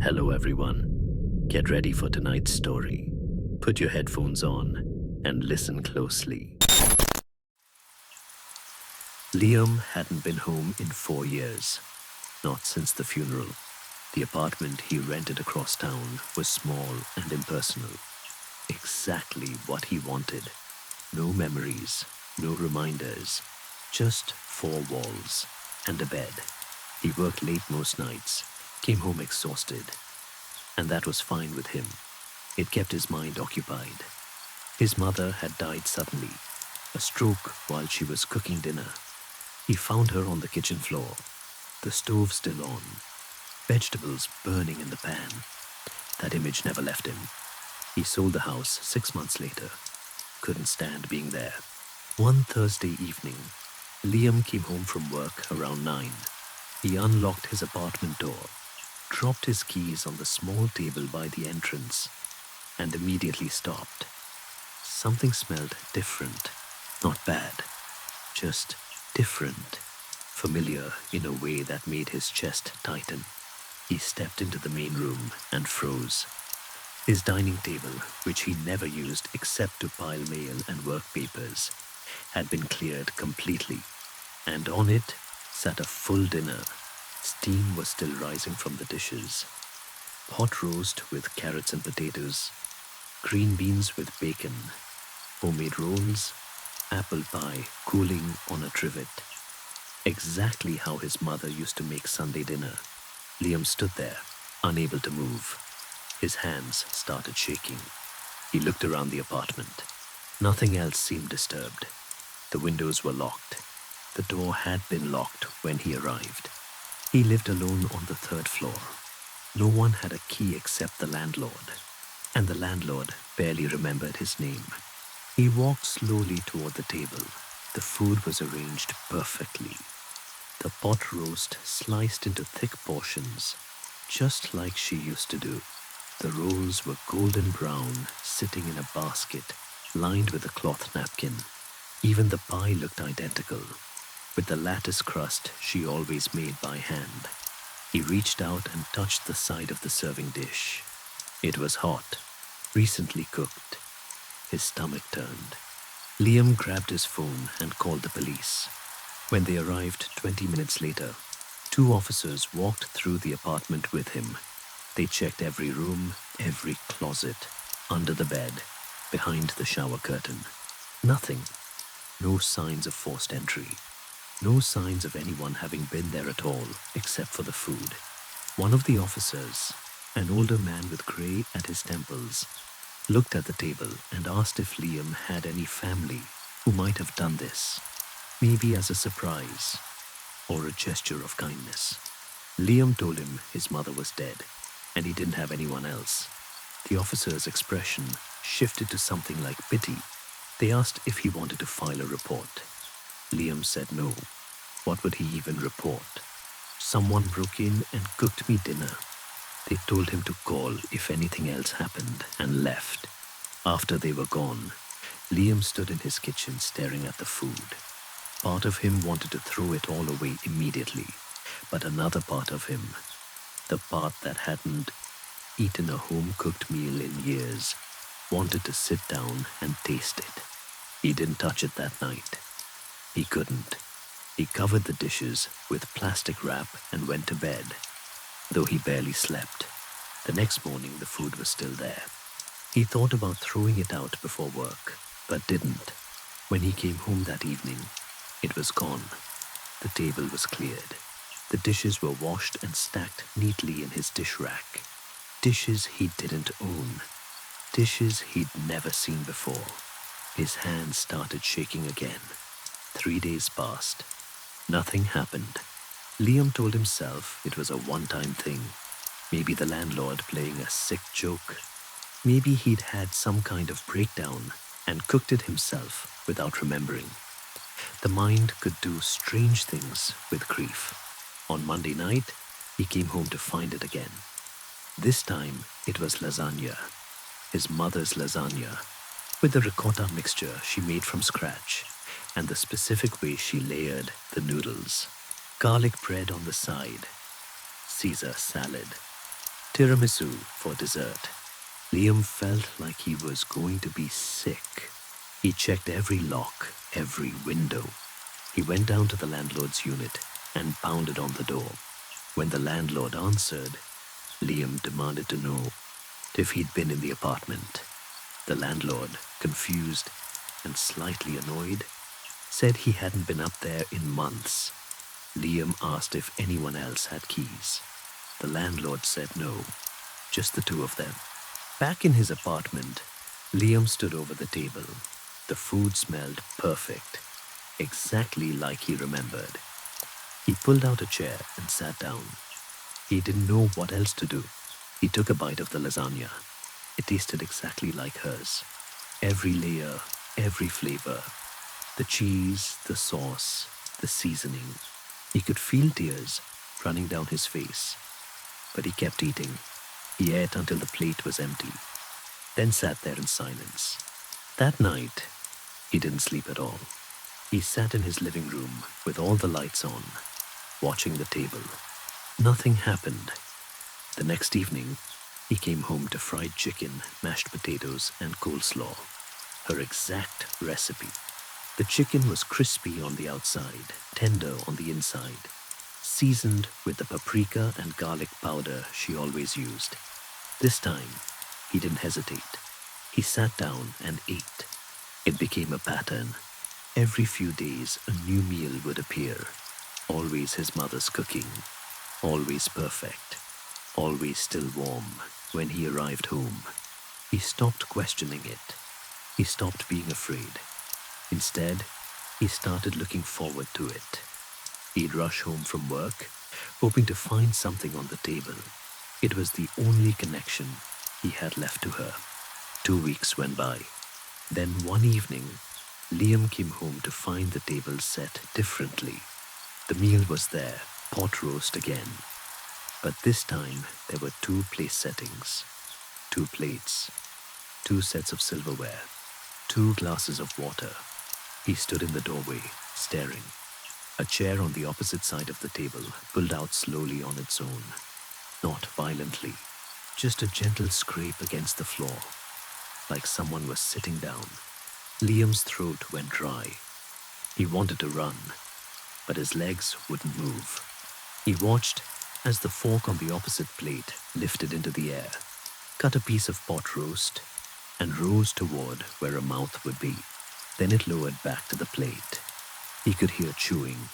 Hello, everyone. Get ready for tonight's story. Put your headphones on and listen closely. Liam hadn't been home in 4 years, not since the funeral. The apartment he rented across town was small and impersonal. Exactly what he wanted. No memories, no reminders, just 4 walls and a bed. He worked late most nights, came home exhausted, and that was fine with him. It kept his mind occupied. His mother had died suddenly, a stroke while she was cooking dinner. He found her on the kitchen floor, the stove still on, vegetables burning in the pan. That image never left him. He sold the house 6 months later. Couldn't stand being there. One Thursday evening, Liam came home from work around 9. He unlocked his apartment door, dropped his keys on the small table by the entrance, and immediately stopped. Something smelled different. Not bad, just different. Familiar in a way that made his chest tighten. He stepped into the main room and froze. His dining table, which he never used except to pile mail and work papers, had been cleared completely, and on it sat a full dinner. Steam was still rising from the dishes. Pot roast with carrots and potatoes, green beans with bacon, homemade rolls, apple pie cooling on a trivet. Exactly how his mother used to make Sunday dinner. Liam stood there, unable to move. His hands started shaking. He looked around the apartment. Nothing else seemed disturbed. The windows were locked. The door had been locked when he arrived. He lived alone on the 3rd floor. No one had a key except the landlord, and the landlord barely remembered his name. He walked slowly toward the table. The food was arranged perfectly. The pot roast sliced into thick portions, just like she used to do. The rolls were golden brown, sitting in a basket lined with a cloth napkin. Even the pie looked identical, with the lattice crust she always made by hand. He reached out and touched the side of the serving dish. It was hot, recently cooked. His stomach turned. Liam grabbed his phone and called the police. When they arrived 20 minutes later, 2 officers walked through the apartment with him. They checked every room, every closet, under the bed, behind the shower curtain. Nothing. No signs of forced entry. No signs of anyone having been there at all, except for the food. One of the officers, an older man with gray at his temples, looked at the table and asked if Liam had any family who might have done this, maybe as a surprise or a gesture of kindness. Liam told him his mother was dead and he didn't have anyone else. The officer's expression shifted to something like pity. They asked if he wanted to file a report. Liam said no. What would he even report? Someone broke in and cooked me dinner. They told him to call if anything else happened and left. After they were gone, Liam stood in his kitchen staring at the food. Part of him wanted to throw it all away immediately, but another part of him, the part that hadn't eaten a home-cooked meal in years, wanted to sit down and taste it. He didn't touch it that night. He couldn't. He covered the dishes with plastic wrap and went to bed, though he barely slept. The next morning, the food was still there. He thought about throwing it out before work, but didn't. When he came home that evening, it was gone. The table was cleared. The dishes were washed and stacked neatly in his dish rack. Dishes he didn't own. Dishes he'd never seen before. His hands started shaking again. 3 days passed. Nothing happened. Liam told himself it was a one-time thing. Maybe the landlord playing a sick joke. Maybe he'd had some kind of breakdown and cooked it himself without remembering. The mind could do strange things with grief. On Monday night, he came home to find it again. This time, it was lasagna. His mother's lasagna, with the ricotta mixture she made from scratch and the specific way she layered the noodles. Garlic bread on the side, Caesar salad, tiramisu for dessert. Liam felt like he was going to be sick. He checked every lock, every window. He went down to the landlord's unit and pounded on the door. When the landlord answered, Liam demanded to know if he'd been in the apartment. The landlord, confused and slightly annoyed, said he hadn't been up there in months. Liam asked if anyone else had keys. The landlord said no, just the two of them. Back in his apartment, Liam stood over the table. The food smelled perfect, exactly like he remembered. He pulled out a chair and sat down. He didn't know what else to do. He took a bite of the lasagna. It tasted exactly like hers. Every layer, every flavor. The cheese, the sauce, the seasoning. He could feel tears running down his face. But he kept eating. He ate until the plate was empty, then sat there in silence. That night, he didn't sleep at all. He sat in his living room with all the lights on, watching the table. Nothing happened. The next evening, he came home to fried chicken, mashed potatoes, and coleslaw. Her exact recipe. The chicken was crispy on the outside, tender on the inside, seasoned with the paprika and garlic powder she always used. This time, he didn't hesitate. He sat down and ate. It became a pattern. Every few days, a new meal would appear. Always his mother's cooking. Always perfect. Always still warm when he arrived home. He stopped questioning it. He stopped being afraid. Instead, he started looking forward to it. He'd rush home from work, hoping to find something on the table. It was the only connection he had left to her. 2 weeks went by. Then one evening, Liam came home to find the table set differently. The meal was there, pot roast again. But this time, there were 2 place settings, 2 plates, 2 sets of silverware, 2 glasses of water. He stood in the doorway, staring. A chair on the opposite side of the table pulled out slowly on its own. Not violently, just a gentle scrape against the floor, like someone was sitting down. Liam's throat went dry. He wanted to run, but his legs wouldn't move. He watched as the fork on the opposite plate lifted into the air, cut a piece of pot roast, and rose toward where a mouth would be. Then it lowered back to the plate. He could hear chewing,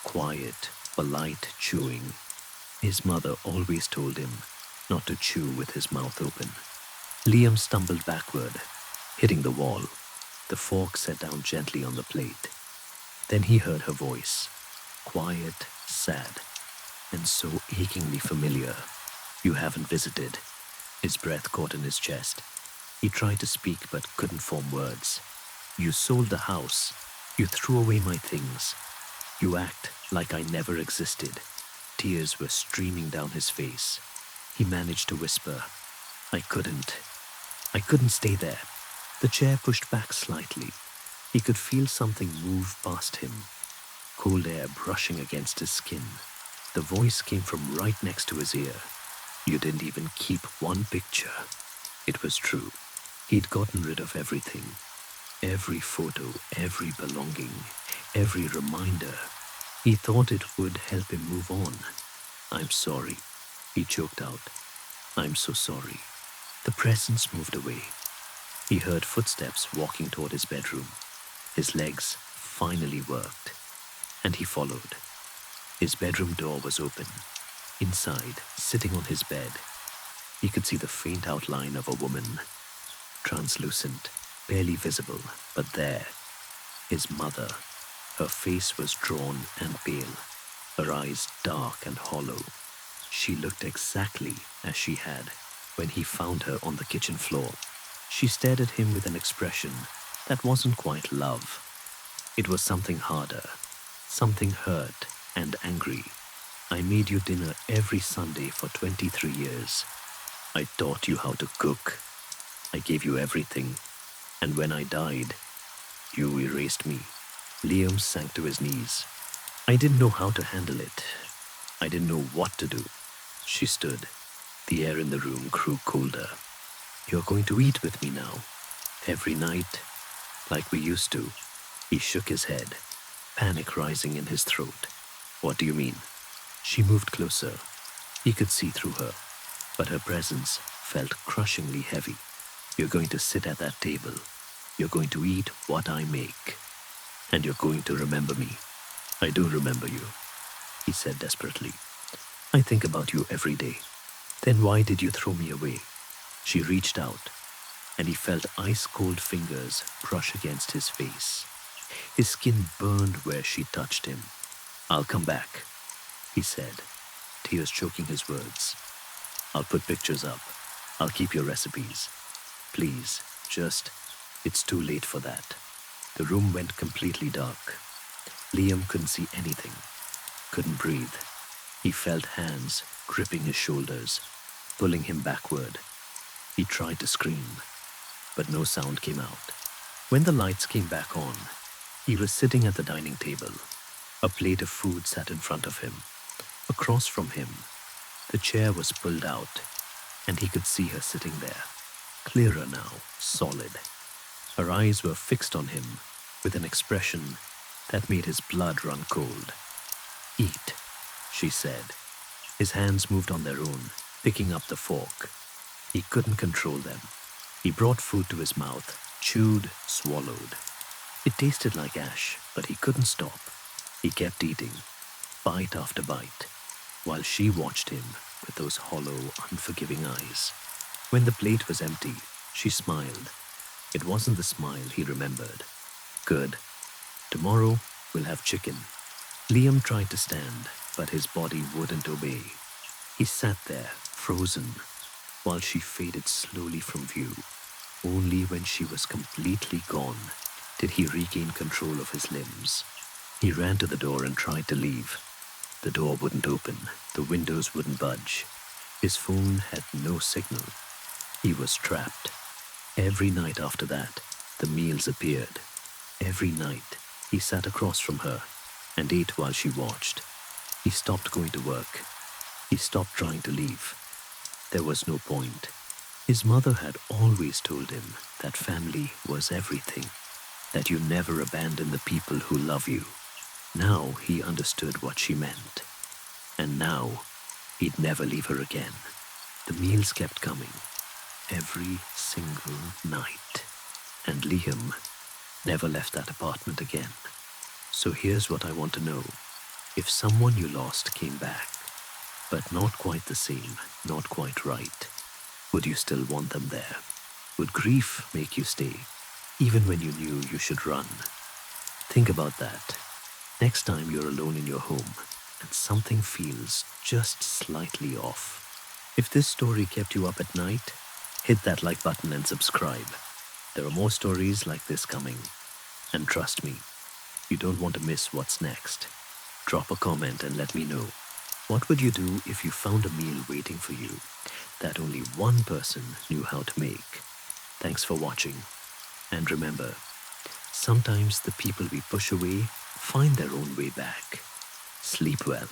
quiet, polite chewing. His mother always told him not to chew with his mouth open. Liam stumbled backward, hitting the wall. The fork sat down gently on the plate. Then he heard her voice, quiet, sad, and so achingly familiar. "You haven't visited." His breath caught in his chest. He tried to speak but couldn't form words. "You sold the house. You threw away my things. You act like I never existed." Tears were streaming down his face. He managed to whisper, I couldn't stay there." The chair pushed back slightly. He could feel something move past him, cold air brushing against his skin. The voice came from right next to his ear. "You didn't even keep one picture." It was true. He'd gotten rid of everything. Every photo, every belonging, every reminder. He thought it would help him move on. "I'm sorry," he choked out. "I'm so sorry." The presence moved away. He heard footsteps walking toward his bedroom. His legs finally worked, and he followed. His bedroom door was open. Inside, sitting on his bed, he could see the faint outline of a woman, translucent, barely visible, but there, his mother. Her face was drawn and pale, her eyes dark and hollow. She looked exactly as she had when he found her on the kitchen floor. She stared at him with an expression that wasn't quite love. It was something harder, something hurt and angry. "I made you dinner every Sunday for 23 years. I taught you how to cook. I gave you everything. And when I died, you erased me." Liam sank to his knees. "I didn't know how to handle it. I didn't know what to do." She stood, The air in the room grew colder. "You're going to eat with me now, every night, like we used to." He shook his head, panic rising in his throat. "What do you mean?" She moved closer. He could see through her, but her presence felt crushingly heavy. "You're going to sit at that table. You're going to eat what I make. And you're going to remember me." "I do remember you," he said desperately. "I think about you every day." "Then why did you throw me away?" She reached out, and he felt ice-cold fingers brush against his face. His skin burned where she touched him. "I'll come back," he said, tears choking his words. "I'll put pictures up. I'll keep your recipes. Please, just, it's too late for that." The room went completely dark. Liam couldn't see anything, couldn't breathe. He felt hands gripping his shoulders, pulling him backward. He tried to scream, but no sound came out. When the lights came back on, he was sitting at the dining table. A plate of food sat in front of him. Across from him, the chair was pulled out, and he could see her sitting there, clearer now, solid. Her eyes were fixed on him with an expression that made his blood run cold. "Eat," she said. His hands moved on their own, picking up the fork. He couldn't control them. He brought food to his mouth, chewed, swallowed. It tasted like ash, but he couldn't stop. He kept eating, bite after bite, while she watched him with those hollow, unforgiving eyes. When the plate was empty, she smiled. It wasn't the smile he remembered. "Good. Tomorrow we'll have chicken." Liam tried to stand, but his body wouldn't obey. He sat there, frozen, while she faded slowly from view. Only when she was completely gone did he regain control of his limbs. He ran to the door and tried to leave. The door wouldn't open. The windows wouldn't budge. His phone had no signal. He was trapped. Every night after that, the meals appeared. Every night, he sat across from her and ate while she watched. He stopped going to work. He stopped trying to leave. There was no point. His mother had always told him that family was everything, that you never abandon the people who love you. Now he understood what she meant. And now, he'd never leave her again. The meals kept coming, every single night. And Liam never left that apartment again. So here's what I want to know. If someone you lost came back, but not quite the same, not quite right, would you still want them there? Would grief make you stay, even when you knew you should run? Think about that. Next time you're alone in your home and something feels just slightly off. If this story kept you up at night, hit that like button and subscribe. There are more stories like this coming. And trust me, you don't want to miss what's next. Drop a comment and let me know. What would you do if you found a meal waiting for you that only one person knew how to make? Thanks for watching. And remember, sometimes the people we push away find their own way back. Sleep well.